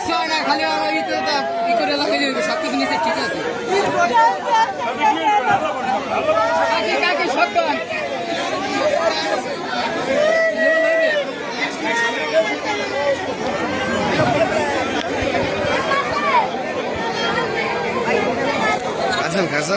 কিচ্ছু হয় না, খালি ই করে লাগাই দেবে, সব কিছু নিচে ঠিক আছে। কাকি কাকি সত্তর আসেন খাসা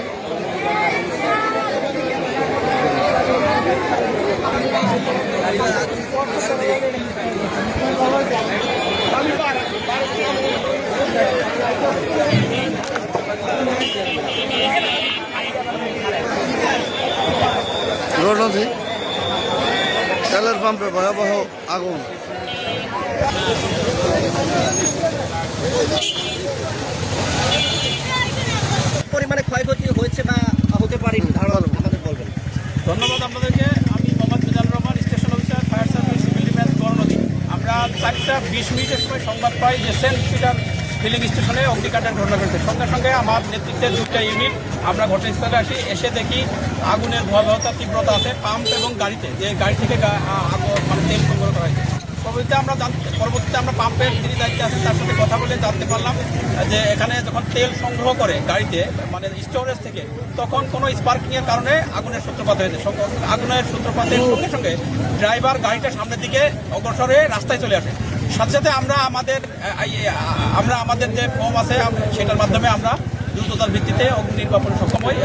রোড নদী তেলের পাম্পে ভয়াবহ আগুন। পরিমাণে ক্ষয়ক্ষতি হয়েছে বা হতে পারে ধারণা আমাদের বলবেন। ধন্যবাদ আপনাদেরকে। আমি Mohammad Mizanur Rahman, station officer, fire service, civil defence, করণনদী। আমরা 4:20 সময় সংবাদ পাই যে সেন্ট পিটার ফিলিং স্টেশনে অগ্নিকাণ্ডের ঘটনা ঘটেছে। সঙ্গে সঙ্গে আমার নেতৃত্বে 2টা ইউনিট আমরা ঘটনাস্থলে আসি। এসে দেখি আগুনের ভয়াবহতা তীব্রতা আছে পাম্প এবং গাড়িতে, যে গাড়ি থেকে মানে তেল সংগ্রহ করা হয়েছে। পরবর্তীতে আমরা পাম্পের যিনি দায়িত্বে আছেন তার সাথে কথা বলে জানতে পারলাম যে এখানে যখন তেল সংগ্রহ করে গাড়িতে মানে স্টোরেজ থেকে, তখন কোনো স্পার্কিংয়ের কারণে আগুনের সূত্রপাত হয়েছে। আগুনের সূত্রপাতের সঙ্গে সঙ্গে ড্রাইভার গাড়িটা সামনের দিকে অগ্রসর হয়ে রাস্তায় চলে আসে। সাথে সাথে আমরা আমাদের যে ফর্ম আছে সেটার মাধ্যমে আমরা দ্রুততার ভিত্তিতে অগ্নি নির্বাপনে সক্ষম হই।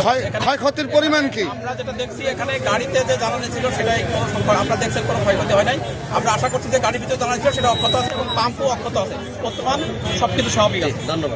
ক্ষয়ক্ষতির পরিমাণ কি? আমরা যেটা দেখছি এখানে গাড়িতে যে জ্বালানি ছিল সেটাই আমরা দেখছেন কোনো ক্ষয়ক্ষতি হয় নাই। আমরা আশা করছি যে গাড়ির ভিতরে জ্বালানি ছিল সেটা অক্ষত আছে এবং পাম্পও অক্ষত আছে। বর্তমান সবকিছু স্বাভাবিক আছে। ধন্যবাদ।